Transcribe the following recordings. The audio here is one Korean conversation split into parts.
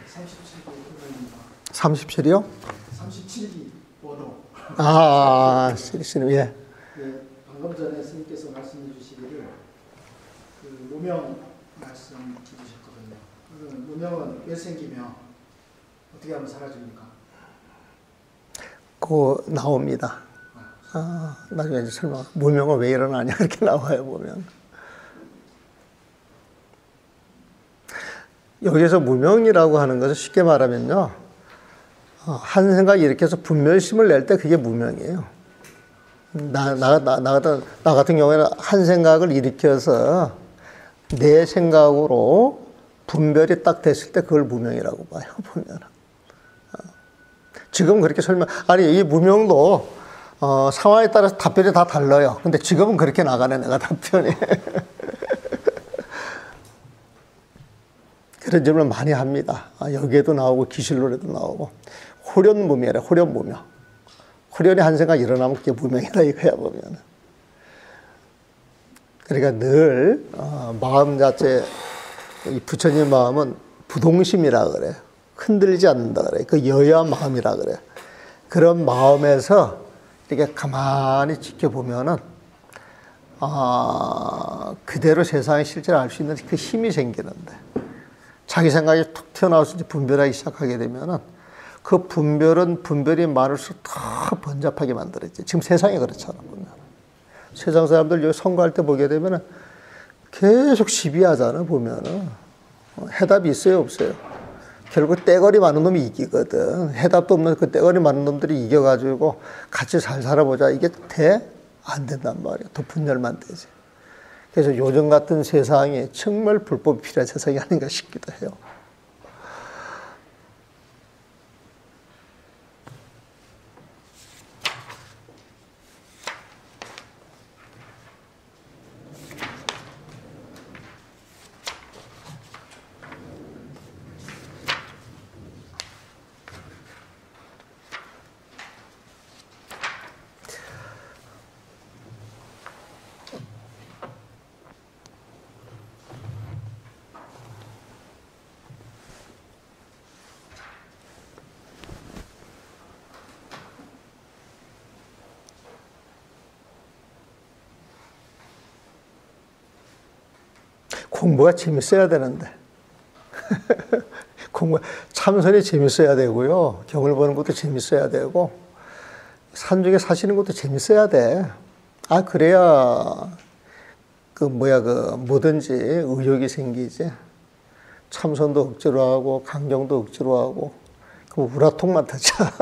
37기 오도입니다. 37이요? 37기 오도. 스님, 예. 네, 방금 전에 스님께서 말씀해 주시기를 그 무명 말씀 주셨거든요. 무명은 왜 생기며 어떻게 하면 사라집니까? 그거 나옵니다. 나중에 이제 설명, 무명은 왜 일어나냐, 이렇게 나와요, 보면. 여기서 무명이라고 하는 것은 쉽게 말하면요, 한 생각이 이렇게 해서 분별심을 낼 때 그게 무명이에요. 나 같은 경우에는 한 생각을 일으켜서 내 생각으로 분별이 딱 됐을 때 그걸 무명이라고 봐요, 보면. 지금 그렇게 이 무명도 상황에 따라서 답변이 다 달라요. 근데 지금은 그렇게 나가네, 내가 답변이. 그런 질문을 많이 합니다. 여기에도 나오고 기실론에도 나오고. 호련무명이래, 호련무명. 호련이 한 생각 일어나면 그게 무명이다 이거야, 보면. 그러니까 늘 마음 자체, 이 부처님 마음은 부동심이라 그래요. 흔들리지 않는다 그래요. 그 여여한 마음이라 그래요. 그런 마음에서 이렇게 가만히 지켜보면은 그대로 세상의 실제를 알 수 있는 그 힘이 생기는데, 자기 생각이 툭 튀어나와서 분별하기 시작하게 되면은 그 분별은 분별이 많을수록 더 번잡하게 만들어지죠. 지금 세상이 그렇잖아, 보면. 세상 사람들 여기 선거할 때 보게 되면은 계속 시비하잖아, 보면은. 해답이 있어요, 없어요? 결국 떼거리 많은 놈이 이기거든. 해답도 없는 그 떼거리 많은 놈들이 이겨가지고 같이 잘 살아보자. 이게 돼? 안 된단 말이야. 더 분열만 되지. 그래서 요즘 같은 세상에 정말 불법이 필요한 세상이 아닌가 싶기도 해요. 공부가 재밌어야 되는데. 참선이 재밌어야 되고요. 경을 보는 것도 재밌어야 되고, 산중에 사시는 것도 재밌어야 돼. 그래야, 뭐든지 의욕이 생기지. 참선도 억지로 하고, 강경도 억지로 하고, 우라통만 타자.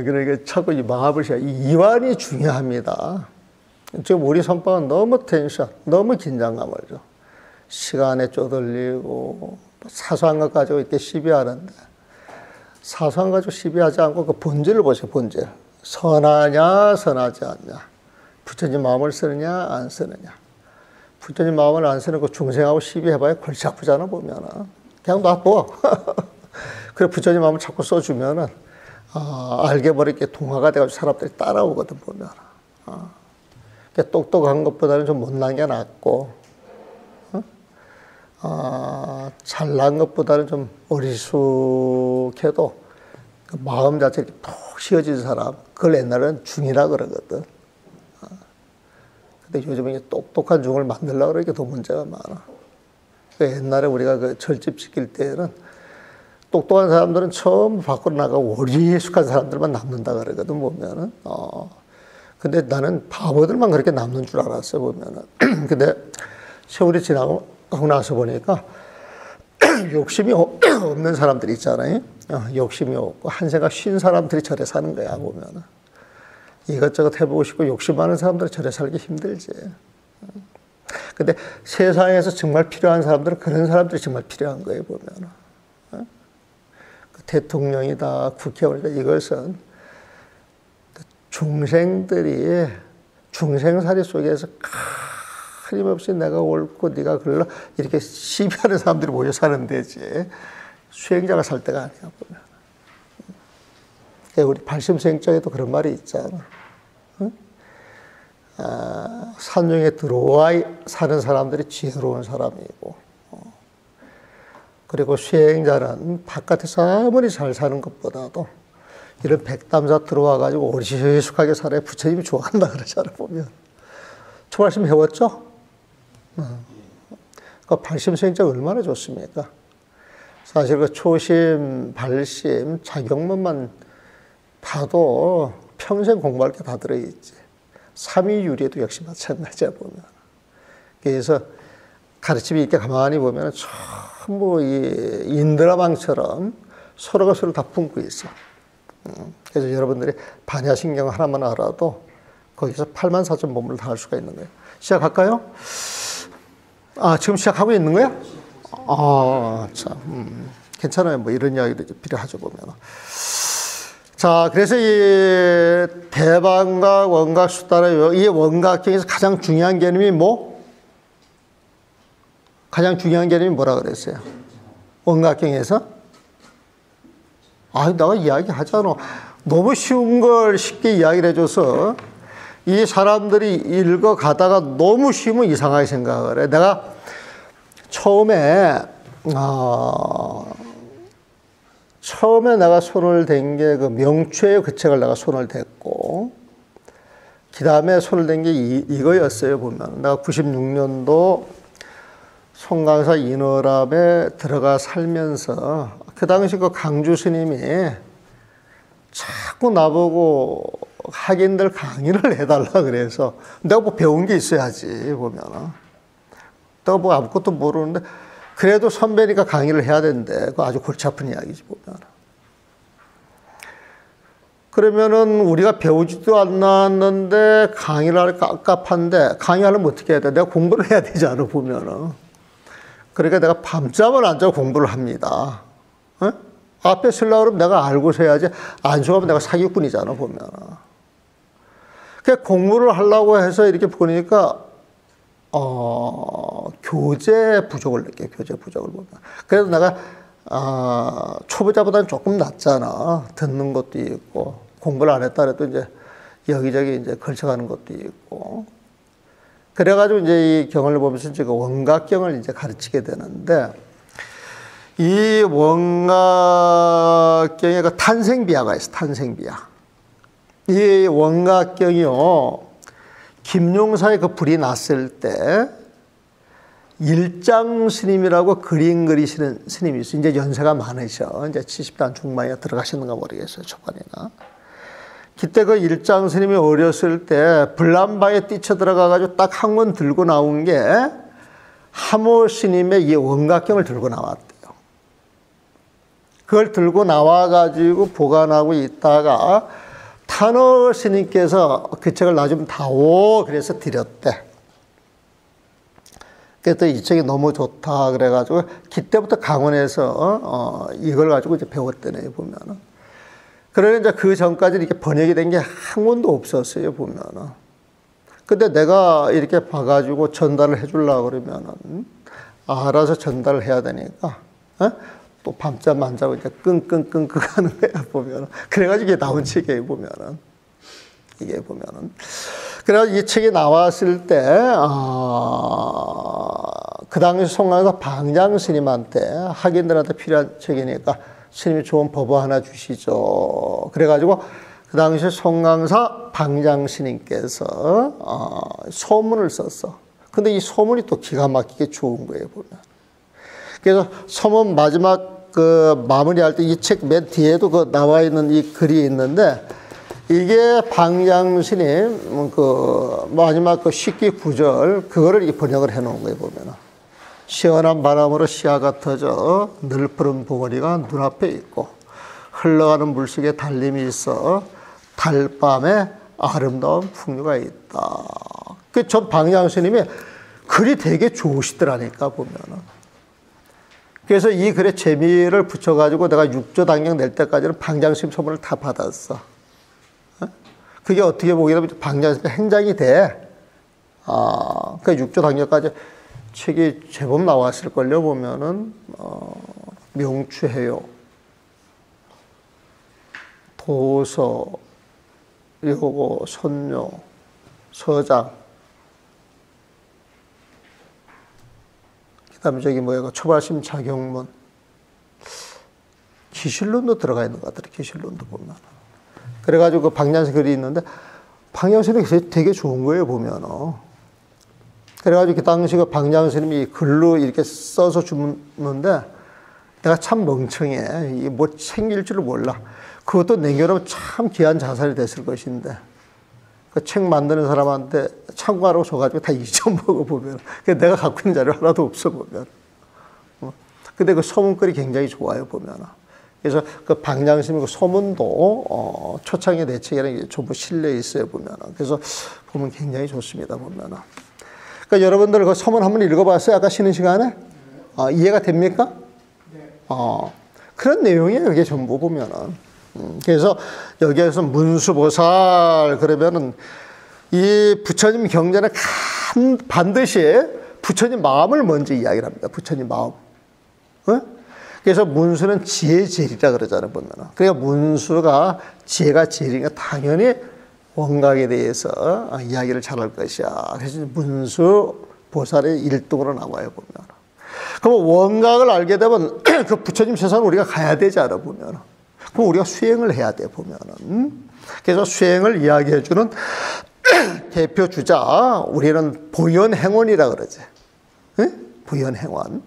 그러니까 자꾸 이 마음을 이 이완이 중요합니다. 지금 우리 선방은 너무 텐션, 너무 긴장감을 줘. 시간에 쪼들리고 사소한 것 가지고 이렇게 시비하는데, 사소한 것 가지고 시비하지 않고 그 본질을 보세요, 본질. 선하냐, 선하지 않냐. 부처님 마음을 쓰느냐, 안 쓰느냐. 부처님 마음을 안 쓰는 그 중생하고 시비해봐야 골치 아프잖아, 보면은. 그냥 놔둬. 그래, 부처님 마음을 자꾸 써주면은, 알게 모르게 동화가 돼가지고 사람들이 따라오거든, 보면. 그러니까 똑똑한 것보다는 좀 못난 게 낫고, 잘난 것보다는 좀 어리숙해도 그 마음 자체가 푹 씌어진 사람, 그걸 옛날에는 중이라 그러거든. 근데 요즘에 똑똑한 중을 만들려고 그러니까 더 문제가 많아. 옛날에 우리가 그 절집 지킬 때는 똑똑한 사람들은 처음 밖으로 나가고 어리숙한 사람들만 남는다 그러거든, 보면은. 근데 나는 바보들만 그렇게 남는 줄 알았어, 보면은. 근데 세월이 지나고 나서 보니까 욕심이 없는 사람들이 있잖아요. 욕심이 없고 한 생각 쉰 사람들이 절에 사는 거야, 보면은. 이것저것 해보고 싶고 욕심 많은 사람들은 절에 살기 힘들지. 근데 세상에서 정말 필요한 사람들은 그런 사람들이 정말 필요한 거예요, 보면은. 대통령이다, 국회의원이다, 이것은 중생들이 중생살이 속에서 끊임없이 내가 옳고 네가 글러 이렇게 시비하는 사람들이 모여 사는 데지 수행자가 살 때가 아니야, 보면. 우리 발심수행자에도 그런 말이 있잖아. 산중에 들어와 사는 사람들이 지혜로운 사람이고, 그리고 수행자는 바깥에서 아무리 잘 사는 것보다도 이런 백담사 들어와가지고 오리숙하게 살아야 부처님이 좋아한다 그러잖아요, 보면. 초발심 배웠죠? 그 발심 수행자 얼마나 좋습니까? 사실 그 초심, 발심, 자격문만 봐도 평생 공부할 게 다 들어있지. 삼위유리에도 역시 마찬가지야, 보면. 그래서 가르침이 이렇게 가만히 보면 전부 이 인드라망처럼 서로가 서로 다 품고 있어. 그래서 여러분들이 반야신경 하나만 알아도 거기서 84,000 법문을 다 할 수가 있는 거예요. 시작할까요? 지금 시작하고 있는 거야? 참. 괜찮아요. 뭐 이런 이야기도 필요하죠, 보면. 자, 그래서 이 대방각, 원각, 수다라, 이 원각경에서 가장 중요한 개념이 뭐? 가장 중요한 개념이 뭐라 그랬어요? 원각경에서? 내가 이야기하잖아. 너무 쉬운 걸 쉽게 이야기를 해줘서 이 사람들이 읽어가다가 너무 쉬우면 이상하게 생각을 해. 내가 처음에 내가 손을 댄 게 그 명추의 그 책을 내가 손을 댔고, 그 다음에 손을 댄 게 이거였어요, 보면. 내가 96년도 송강사 인어람에 들어가 살면서, 그 당시 그 강주 스님이 자꾸 나보고 학인들 강의를 해달라 그래서, 내가 뭐 배운 게 있어야지, 보면. 내가 뭐 아무것도 모르는데, 그래도 선배니까 강의를 해야 되는데, 그거 아주 골치 아픈 이야기지, 보면. 그러면은 우리가 배우지도 않았는데 강의를 할 깝깝한데, 강의하려면 어떻게 해야 돼? 내가 공부를 해야 되지 않아, 보면은. 그러니까 내가 밤잠을 안 자고 공부를 합니다. 앞에 쓰려고 그러면 내가 알고서 해야지. 안 좋아하면 내가 사기꾼이잖아, 보면. 그러니까 공부를 하려고 해서 이렇게 보니까, 교재 부족을 느껴요. 교재 부족을 보면. 그래도 내가 초보자보다는 조금 낫잖아. 듣는 것도 있고, 공부를 안 했다 해도 이제 여기저기 이제 걸쳐가는 것도 있고. 그래가지고 이제 이 경을 보면서 제가 원각경을 이제 가르치게 되는데, 이 원각경에 그 탄생비화가 있어. 탄생비화. 이 원각경이요, 김용사의 그 불이 났을 때 일장 스님이라고 그림 그리시는 스님이 있어요. 이제 연세가 많으셔. 이제 70대 중반에 들어가셨는가 모르겠어요. 초반이나. 그때 그 일장 스님이 어렸을 때 불난방에 뛰쳐 들어가가지고 딱 한 권 들고 나온 게 하모 스님의 이 원각경을 들고 나왔대요. 그걸 들고 나와가지고 보관하고 있다가 탄어 스님께서 그 책을 나 좀 다오 그래서 드렸대. 그래서 이 책이 너무 좋다 그래가지고 그때부터 강원에서 이걸 가지고 이제 배웠대네, 보면은. 그러나 이제 그 전까지는 이렇게 번역이 된 게 한 권도 없었어요, 보면은. 근데 내가 이렇게 봐가지고 전달을 해주려고 그러면은 알아서 전달을 해야 되니까, 또 밤잠 안 자고 이제 끙끙끙끙 하는 거야, 보면은. 그래가지고 이게 나온 책이에요, 보면은. 이게 보면은. 그래서 이 책이 나왔을 때, 그 당시 송강사 방장 스님한테 학인들한테 필요한 책이니까 스님이 좋은 법어 하나 주시죠. 그래가지고 그 당시 송강사 방장 스님께서 소문을 썼어. 근데 이 소문이 또 기가 막히게 좋은 거예요, 보면. 그래서 소문 마지막 그 마무리할 때 이 책 맨 뒤에도 그 나와 있는 이 글이 있는데, 이게 방장 스님 그 마지막 그 식기 구절 그거를 이 번역을 해 놓은 거예요, 보면은. 시원한 바람으로 씨앗가 터져 늘 푸른 봉우리가 눈앞에 있고 흘러가는 물속에 달림이 있어 달밤에 아름다운 풍류가 있다. 그 전 방장 스님이 글이 되게 좋으시더라니까, 보면은. 그래서 이 글에 재미를 붙여가지고 내가 6조 단경 낼 때까지는 방장 스님 소문을 다 받았어. 그게 어떻게 보게 되면 방장 스님 행장이 돼. 그 6조 단경까지 책이 제법 나왔을걸요, 보면은. 명추해요. 도서, 요거, 선료, 서장, 그 다음에 저기 뭐야, 초발심 작용문, 기실론도 들어가 있는 것 같더라, 기실론도 보면. 그래가지고 그 방향식 글이 있는데, 방향식이 되게 좋은 거예요, 보면. 그래가지고 그 당시 그 방향스님이 글로 이렇게 써서 주는데, 내가 참 멍청해. 이게 뭐 챙길 줄을 몰라. 그것도 남겨놓으면 참 귀한 자산이 됐을 것인데, 그 책 만드는 사람한테 참고하라고 줘가지고 다 잊어먹어 보면. 내가 갖고 있는 자료 하나도 없어 보면. 근데 그 소문글이 굉장히 좋아요, 보면. 그래서 그 방향스님 그 소문도 초창의 내 책에는 전부 실려 있어요, 보면. 그래서 보면 굉장히 좋습니다, 보면. 그러니까 여러분들 그 소문 한번 읽어봤어요? 아까 쉬는 시간에? 이해가 됩니까? 그런 내용이에요, 이게 전부 보면은. 그래서 여기에서 문수보살 그러면은 이 부처님 경전에 반드시 부처님 마음을 먼저 이야기를 합니다. 부처님 마음. 그래서 문수는 지혜의 제일이라 그러잖아요, 보면은. 그러니까 문수가 지혜가 제일이니까 당연히 원각에 대해서 이야기를 잘할 것이야. 그래서 문수 보살의 1등으로 나와요, 보면. 그럼 원각을 알게 되면 그 부처님 세상을 우리가 가야 되지 않아, 보면. 그럼 우리가 수행을 해야 돼, 보면은. 그래서 수행을 이야기해주는 대표 주자, 우리는 보현행원이라 그러지. 보현행원.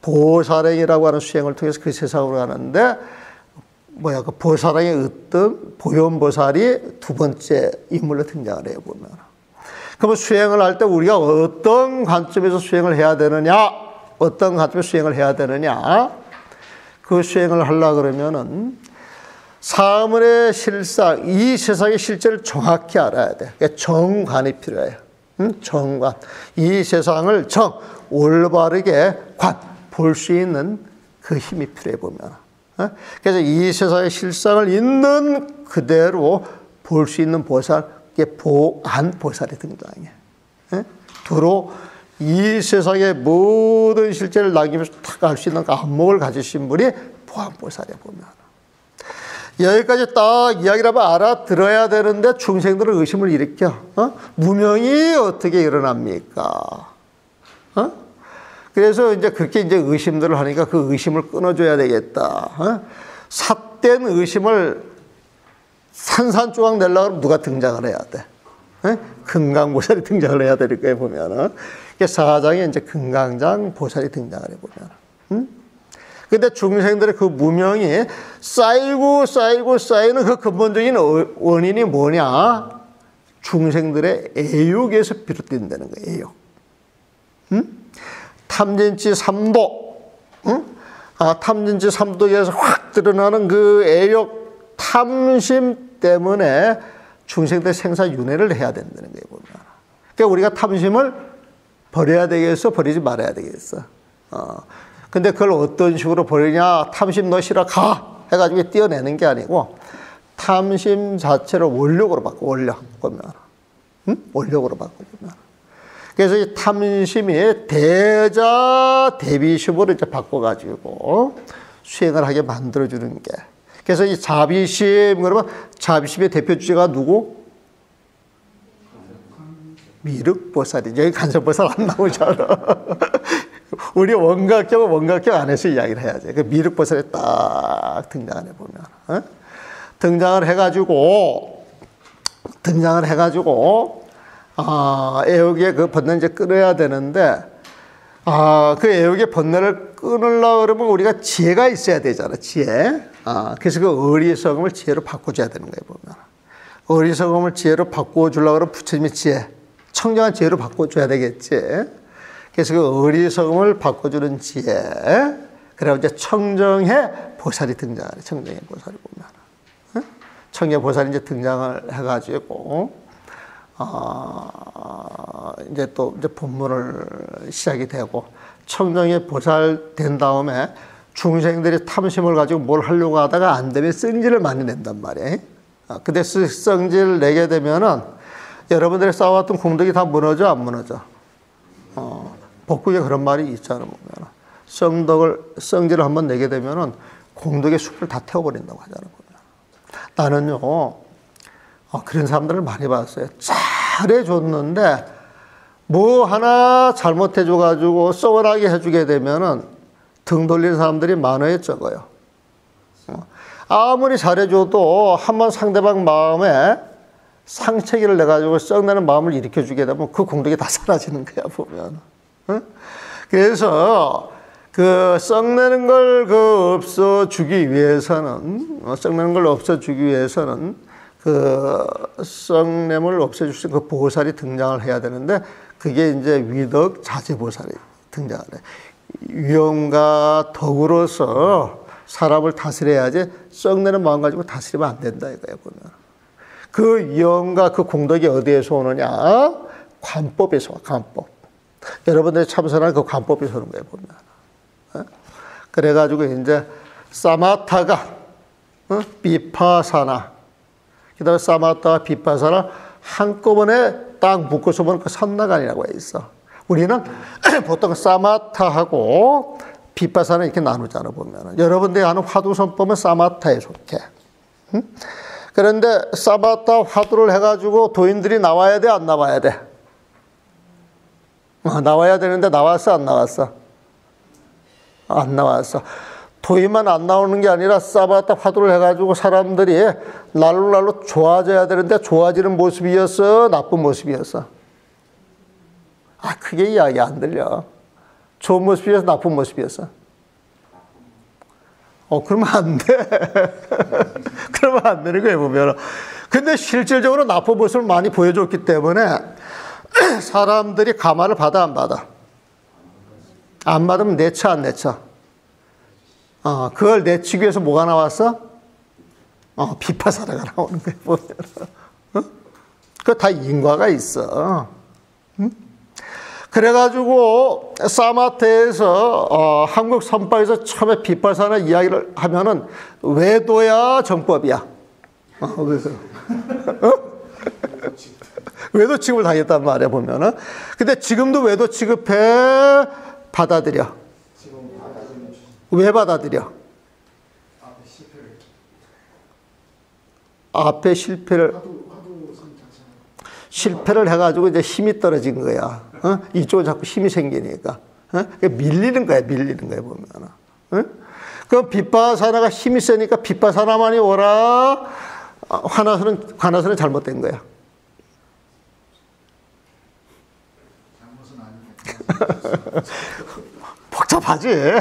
보살행이라고 하는 수행을 통해서 그 세상으로 가는데, 그 보살행의 으뜸, 보현보살이 두 번째 인물로 등장을 해요, 보면. 그러면 수행을 할 때 우리가 어떤 관점에서 수행을 해야 되느냐, 어떤 관점에서 수행을 해야 되느냐, 그 수행을 하려고 그러면은 사물의 실상, 이 세상의 실제를 정확히 알아야 돼. 그러니까 정관이 필요해요. 정관. 이 세상을 올바르게 볼 수 있는 그 힘이 필요해, 보면. 그래서 이 세상의 실상을 있는 그대로 볼 수 있는 보살, 이게 보안보살이 등장해. 두로 이 세상의 모든 실제를 남기면서 탁 알 수 있는 안목을 가지신 분이 보안보살이야, 보면. 여기까지 딱 이야기를 하면 알아들어야 되는데 중생들은 의심을 일으켜. 무명이 어떻게 일어납니까? 그래서 이제 그렇게 이제 의심들을 하니까 그 의심을 끊어줘야 되겠다. 삿된 의심을 산산조각 내려고 하면 누가 등장을 해야 돼? 금강보살이 등장을 해야 될 거예요, 보면은. 사장에 이제 금강장 보살이 등장을 해, 보면. 근데 중생들의 그 무명이 쌓이는 그 근본적인 원인이 뭐냐? 중생들의 애욕에서 비롯된다는 거예요, 애욕. 탐진치 삼도, 탐진치 삼도에서 확 드러나는 그 애욕, 탐심 때문에 중생들 생사윤회를 해야 된다는 거예요, 보면. 그러니까 우리가 탐심을 버려야 되겠어? 버리지 말아야 되겠어? 근데 그걸 어떤 식으로 버리냐? 탐심 너 싫어, 가! 해가지고 띄어내는 게 아니고, 탐심 자체를 원력으로 바꿔, 원력, 보면. 원력으로 바꿔보면. 그래서 이 탐심이 대자 대비심으로 이제 바꿔가지고 수행을 하게 만들어주는 게. 그래서 이 자비심, 그러면 자비심의 대표 주제가 누구? 미륵보살이죠. 여기 간섭보살 안 나오잖아. 우리 원각경 안에서 이야기를 해야지. 그 미륵보살이 딱 등장을 해보면. 등장을 해가지고, 애욕의 그 번뇌를 이제 끊어야 되는데, 그 애욕의 번뇌를 끊으려고 그러면 우리가 지혜가 있어야 되잖아, 지혜. 그래서 그 어리석음을 지혜로 바꿔줘야 되는 거예요, 보면. 어리석음을 지혜로 바꿔주려고 그러면 부처님의 지혜, 청정한 지혜로 바꿔줘야 되겠지. 그래서 그 어리석음을 바꿔주는 지혜. 그래서 이제 청정의 보살이 등장을 해, 청정의 보살이 보면. 청정의 보살이 이제 등장을 해가지고, 이제 또 이제 본문을 시작이 되고, 청정의 보살 된 다음에 중생들이 탐심을 가지고 뭘 하려고 하다가 안 되면 성질을 많이 낸단 말이에요. 근데 성질을 내게 되면은 여러분들이 쌓아왔던 공덕이 다 무너져, 안 무너져? 복국에 그런 말이 있잖아, 보면. 성질을 한번 내게 되면은 공덕의 숲을 다 태워버린다고 하잖아, 보면. 나는요, 그런 사람들을 많이 봤어요. 잘해줬는데 뭐 하나 잘못해줘가지고 서운하게 해주게 되면은 등 돌리는 사람들이 많아요, 적어요. 아무리 잘해줘도 한번 상대방 마음에 상처기를 내가지고 썩내는 마음을 일으켜주게 되면 그 공덕이 다 사라지는 거야, 보면. 그래서 그 썩내는 걸 없어주기 위해서는, 그 썩냄을 없애줄 수 있는 그 보살이 등장을 해야 되는데, 그게 이제 위덕 자제보살이 등장을 해. 위엄과 덕으로서 사람을 다스려야지 썩내는 마음 가지고 다스리면 안 된다 이거야, 보면. 그 위엄과 그 공덕이 어디에서 오느냐? 관법에서 와, 관법. 여러분들이 참선하는 그 관법에서 오는 거예요, 보면. 그래가지고 이제 사마타가 비파사나, 그 다음에 사마타와 비파사나 한꺼번에 딱 묶어서 보면 그 선나간이라고 있어. 우리는 보통 사마타하고 비파사는 이렇게 나누잖아, 보면. 여러분들이 아는 화두선법은 사마타에 속해. 그런데 사마타 화두를 해가지고 도인들이 나와야 돼, 안 나와야 돼? 나와야 되는데 나왔어, 안 나왔어? 안 나왔어. 도인만 안 나오는 게 아니라 사마타 화두를 해가지고 사람들이 날로 좋아져야 되는데 좋아지는 모습이었어, 나쁜 모습이었어? 크게 이야기 안 들려. 좋은 모습이었어, 나쁜 모습이었어? 그러면 안 돼. 그러면 안 되는 거예요, 보면. 근데 실질적으로 나쁜 모습을 많이 보여줬기 때문에 사람들이 감화를 받아, 안 받아? 안 받으면 내쳐, 안 내쳐? 그걸 내치기 위해서 뭐가 나왔어? 비파사라가 나오는 거예요, 보면. 그거 다 인과가 있어. 그래가지고 사마타에서 한국 선파에서 처음에 비파사나 이야기를 하면은 외도야 정법이야. 외도 취급을 당했단 말이야, 보면은. 근데 지금도 외도 취급해, 받아들여. 왜 받아들여? 앞에 실패를 해가지고 이제 힘이 떨어진 거야. 이쪽은 자꾸 힘이 생기니까. 밀리는 거야, 보면. 그럼 비파사나가 힘이 세니까 비파사나만이 오라. 관아서는 잘못된 거야. 복잡하지.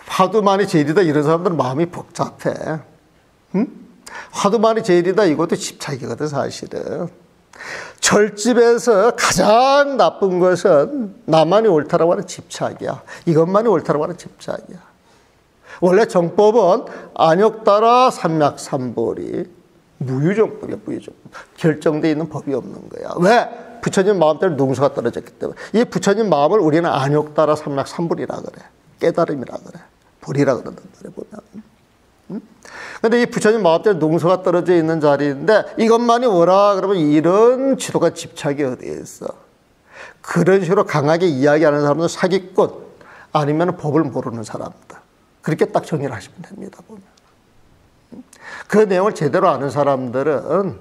화두만이 제일이다 이런 사람들은 마음이 복잡해. 화두만이 제일이다 이것도 집착이거든, 사실은. 절집에서 가장 나쁜 것은 나만이 옳다라고 하는 집착이야. 이것만이 옳다라고 하는 집착이야. 원래 정법은 안욕따라 삼맥삼보리 무유정법이야, 무유정법. 결정되어 있는 법이 없는 거야. 왜? 부처님 마음대로 능수가 떨어졌기 때문에. 이 부처님 마음을 우리는 안욕따라 삼맥삼보리라 그래. 깨달음이라 그래. 보리라 그런단 말이야, 보면. 근데 이 부처님 마음대로 능수가 떨어져 있는 자리인데 이것만이 뭐라 그러면 이런 지도가 집착이 어디에 있어. 그런 식으로 강하게 이야기하는 사람은 사기꾼 아니면 법을 모르는 사람들. 그렇게 딱 정의를 하시면 됩니다, 보면. 그 내용을 제대로 아는 사람들은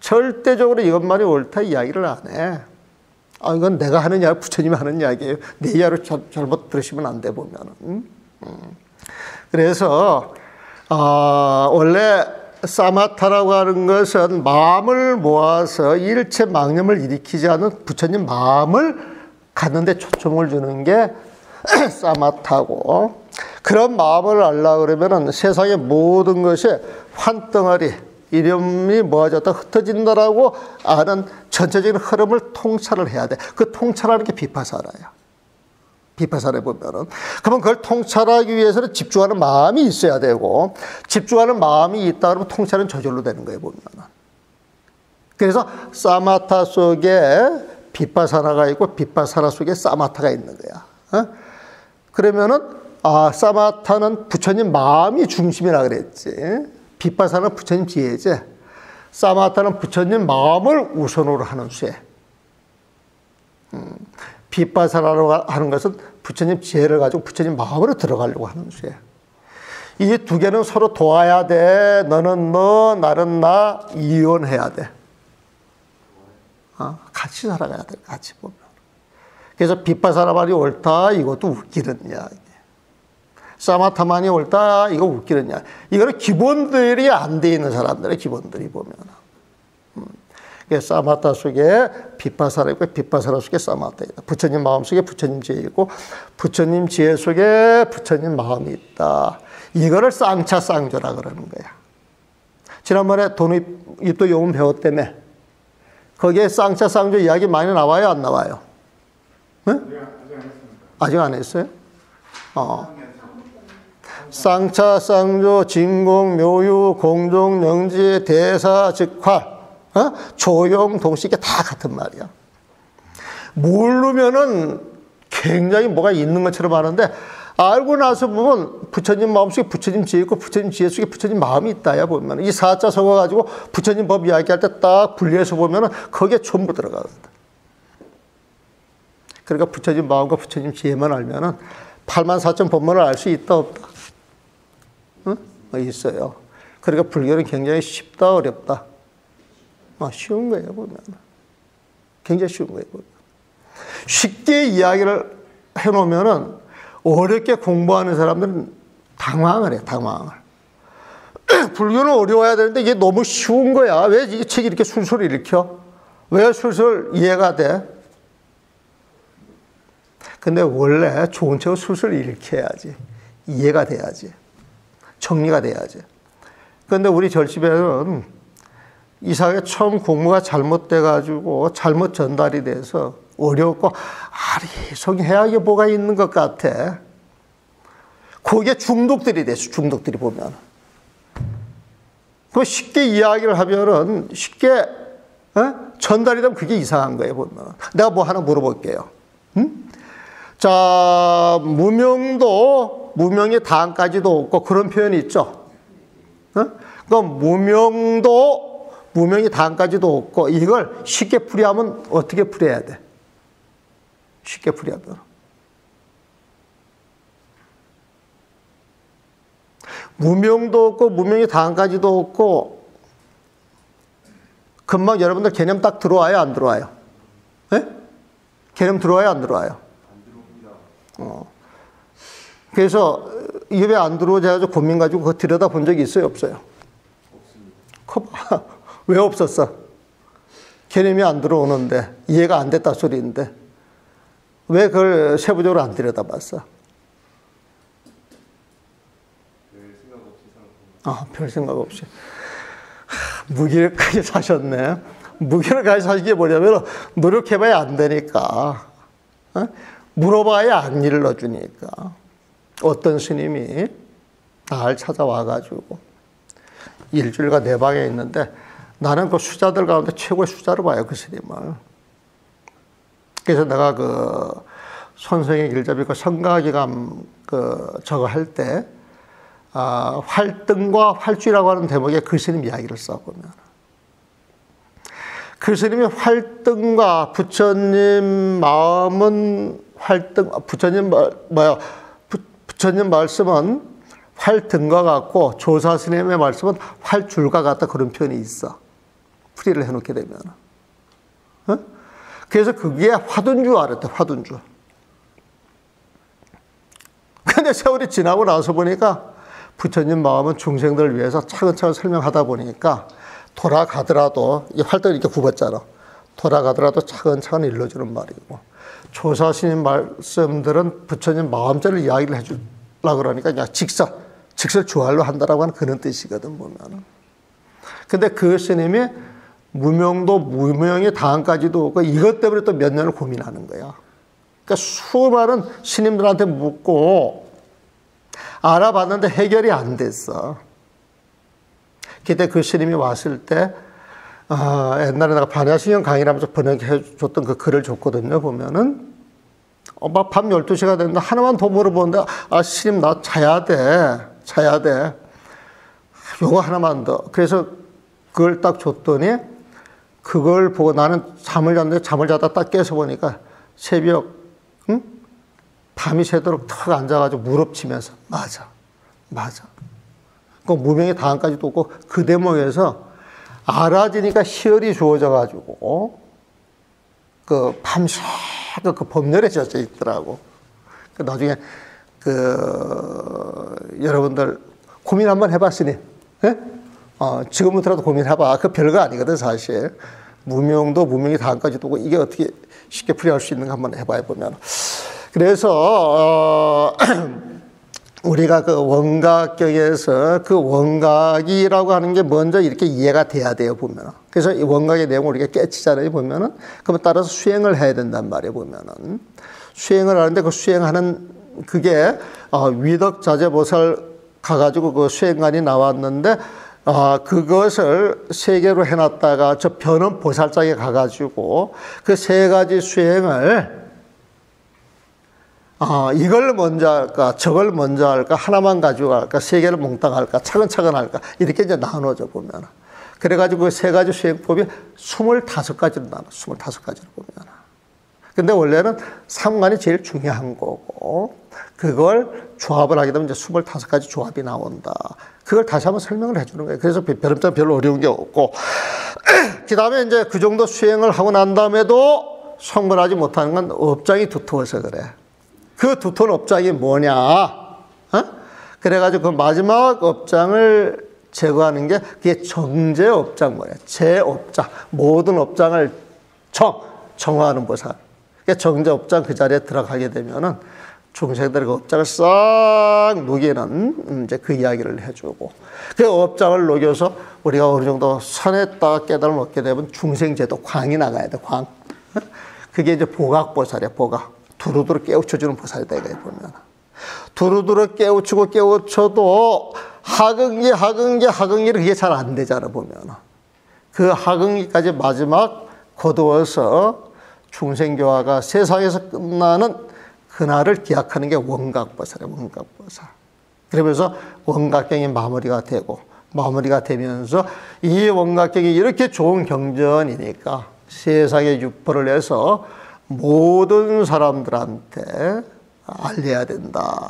절대적으로 이것만이 옳다 이야기를 안 해. 이건 내가 하는 이야기, 부처님이 하는 이야기예요. 내 이야기를 잘못 들으시면 안 돼, 보면은. 그래서 원래 사마타라고 하는 것은 마음을 모아서 일체 망념을 일으키지 않은 부처님 마음을 갖는 데 초점을 주는 게 사마타고, 그런 마음을 알려고 그러면 세상의 모든 것이 환덩어리, 이름이 모아졌다 흩어진다라고 아는 전체적인 흐름을 통찰을 해야 돼. 그 통찰하는 게 비파사라야. 비파사를 보면은. 그러면 그걸 통찰하기 위해서는 집중하는 마음이 있어야 되고, 집중하는 마음이 있다 그러면 통찰은 저절로 되는 거예요, 보면은. 그래서 사마타 속에 비파사나가 있고, 비파사나 속에 사마타가 있는 거야. 그러면은, 사마타는 부처님 마음이 중심이라 그랬지. 비파사는 부처님 지혜지. 사마타는 부처님 마음을 우선으로 하는 수에. 비파사라고 하는 것은 부처님 지혜를 가지고 부처님 마음으로 들어가려고 하는 수에. 이 두 개는 서로 도와야 돼. 너는 너, 나는 나, 이혼해야 돼. 같이 살아가야 돼, 같이 보면. 그래서 빗바사라만이 옳다, 이것도 웃기는 이야기. 사마타만이 옳다, 이거 웃기는 이야기. 이거는 기본들이 안 돼 있는 사람들의 기본들이 보면. 사마타 속에 빗바사라 있고, 빗바사라 속에 사마타 있다. 부처님 마음 속에 부처님 지혜 있고, 부처님 지혜 속에 부처님 마음이 있다. 이거를 쌍차쌍조라 그러는 거야. 지난번에 돈입도 요문 배웠다며. 거기에 쌍차쌍조 이야기 많이 나와요, 안 나와요? 응? 아직 안 했어요? 쌍차쌍조, 진공, 묘유, 공종, 영지, 대사, 즉활, 조용, 동시, 이게 다 같은 말이야. 모르면은 굉장히 뭐가 있는 것처럼 하는데, 알고 나서 보면 부처님 마음속에 부처님 지혜 있고, 부처님 지혜 속에 부처님 마음이 있다야 보면. 이 사자 적어가지고 부처님 법 이야기할 때 딱 분리해서 보면은 거기에 전부 들어가거든. 그러니까 부처님 마음과 부처님 지혜만 알면은 84,000 법문을 알 수 있다, 없다? 응? 있어요. 그러니까 불교는 굉장히 쉽다, 어렵다? 쉬운 거예요, 보면. 굉장히 쉬운 거예요, 보면. 쉽게 이야기를 해놓으면은 어렵게 공부하는 사람들은 당황을 해, 당황을. 불교는 어려워야 되는데 이게 너무 쉬운 거야. 왜 이 책이 이렇게 술술 읽혀? 왜 술술 이해가 돼? 근데 원래 좋은 책은 술술 읽혀야지. 이해가 돼야지. 정리가 돼야지. 그런데 우리 절집에는 이상하게 처음 공부가 잘못돼가지고 잘못 전달이 돼서 어렵고 아리송해야 이게 뭐가 있는 것 같아. 거기에 중독들이 됐어. 중독들이 보면. 그 쉽게 이야기를 하면은 쉽게 전달이 되면 그게 이상한 거예요. 보면. 내가 뭐 하나 물어볼게요. 응? 자, 무명도 무명의 다음까지도 없고 그런 표현이 있죠. 그러니까 무명도 무명이 다음까지도 없고 이걸 쉽게 풀이하면 어떻게 풀어야 돼? 쉽게 풀이하면 무명도 없고 무명이 다음까지도 없고 금방 여러분들 개념 딱 들어와요, 안 들어와요? 네? 개념 들어와요, 안 들어와요? 그래서 이게 왜 안 들어오지 해가지고 고민 가지고 그거 들여다본 적이 있어요, 없어요? 없습니다. 왜 없었어? 개념이 안 들어오는데 이해가 안 됐다 소리인데 왜 그걸 세부적으로 안 들여다봤어? 별 생각 없이. 무기력하게 사셨네. 무기력하게 사신 게 뭐냐면 노력해봐야 안 되니까. 물어봐야 안 일러주니까. 어떤 스님이 날 찾아와가지고 일주일간 내 방에 있는데 나는 그 수자들 가운데 최고의 수자로 봐요, 그 스님을. 그래서 내가 그 손성의 길잡이 그 성가기감 그 저거 할 때 활등과 활주라고 하는 대목에 그 스님 이야기를 써보면 그 스님이 활등과 부처님 마음은 활등, 부처님 부처님 말씀은 활등과 같고 조사 스님의 말씀은 활줄과 같다 그런 표현이 있어. 풀이를 해놓게 되면. 그래서 그게 화둔주 알았대, 화둔주. 근데 세월이 지나고 나서 보니까 부처님 마음은 중생들을 위해서 차근차근 설명하다 보니까 돌아가더라도, 이 활동이 이렇게 굽었잖아. 돌아가더라도 차근차근 일러주는 말이고, 조사스님 말씀들은 부처님 마음자를 이야기를 해주려고 그러니까 그냥 직설주할로 한다라고 하는 그런 뜻이거든, 보면은. 근데 그 스님이 무명도 무명의 다음까지도 없고 이것 때문에 또 몇 년을 고민하는 거야. 그러니까 수많은 스님들한테 묻고 알아봤는데 해결이 안 됐어. 그때 그 스님이 왔을 때 옛날에 내가 반야신경 강의를 하면서 번역해 줬던 그 글을 줬거든요. 보면은 막 밤 12시가 됐는데 하나만 더 물어보는데 스님 나 자야 돼. 요거 하나만 더. 그래서 그걸 딱 줬더니 그걸 보고 나는 잠을 잤는데 잠을 자다 딱 깨서 보니까 새벽 밤이 새도록 턱 앉아가지고 무릎치면서 맞아. 그 무명의 다음까지도 없고 그 대목에서 알아지니까 희열이 주어져가지고 그 밤새 그 법렬에 젖어 있더라고. 그 나중에 여러분들 고민 한번 해봤으니, 예? 지금부터라도 고민해봐. 그 별거 아니거든, 사실. 무명도 무명이 다음까지 두고 이게 어떻게 쉽게 풀이할 수 있는가 한번 해봐야 보면. 그래서, 우리가 그 원각경에서 그 원각이라고 하는 게 먼저 이렇게 이해가 돼야 돼요, 보면. 그래서 이 원각의 내용을 우리가 깨치잖아요, 보면은. 그러면 따라서 수행을 해야 된단 말이에요, 보면은. 수행을 하는데 그 수행하는 그게 위덕자재보살 가가지고 그 수행관이 나왔는데 그것을 세 개로 해놨다가 저 변원 보살장에 가가지고 그 세 가지 수행을 이걸 먼저 할까, 저걸 먼저 할까, 하나만 가지고 할까, 세 개를 몽땅 할까, 차근차근 할까, 이렇게 이제 나눠져 보면. 그래가지고 그 세 가지 수행법이 25가지로 나눠, 25가지로 보면. 근데 원래는 삼관이 제일 중요한 거고, 그걸 조합을 하게 되면 이제 25가지 조합이 나온다. 그걸 다시 한번 설명을 해주는 거예요. 그래서 별음장 별로 어려운 게 없고, 그 다음에 이제 그 정도 수행을 하고 난 다음에도 성불하지 못하는 건 업장이 두터워서 그래. 그 두터운 업장이 뭐냐? 그래가지고 그 마지막 업장을 제거하는 게 그게 정제업장 뭐야? 제업장. 모든 업장을 정화하는 보살. 그러니까 정제업장 그 자리에 들어가게 되면은 중생들의 그 업장을 싹 녹이는 이제 그 이야기를 해주고 그 업장을 녹여서 우리가 어느 정도 선했다 깨달음을 얻게 되면 중생제도 광이 나가야 돼, 광. 그게 이제 보각보살이야, 보각. 두루두루 깨우쳐주는 보살이다, 이거에 보면. 두루두루 깨우쳐도 하근기를 그게 잘 안 되잖아, 보면. 그 하근기까지 마지막 거두어서 중생교화가 세상에서 끝나는 그날을 기약하는 게 원각보살이에요, 원각보살. 그러면서 원각경이 마무리가 되면서 이 원각경이 이렇게 좋은 경전이니까 세상에 유포를 해서 모든 사람들한테 알려야 된다.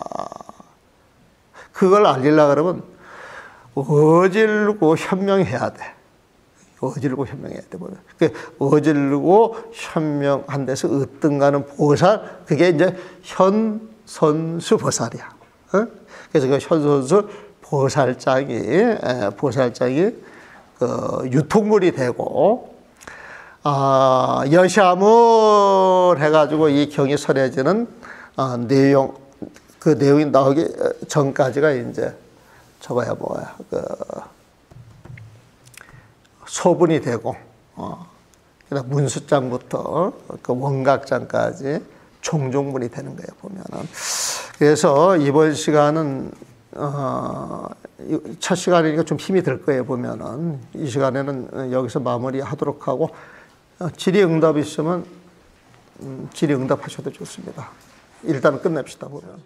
그걸 알리려고 그러면 어질고 현명해야 돼. 어질고 현명해야 돼. 어질고 현명한 데서 으뜸가는 보살, 그게 이제 현선수 보살이야. 그래서 그 현선수 보살장이 그 유통물이 되고, 여시아물 해가지고 이 경이 설해지는 내용, 그 내용이 나오기 전까지가 이제 저거야 뭐야, 그 소분이 되고, 그다음 문수장부터 그 원각장까지 종종분이 되는 거예요, 보면은. 그래서 이번 시간은 첫 시간이니까 좀 힘이 들 거예요, 보면은. 이 시간에는 여기서 마무리하도록 하고, 질의응답 있으면 질의응답하셔도 좋습니다. 일단은 끝냅시다, 보면.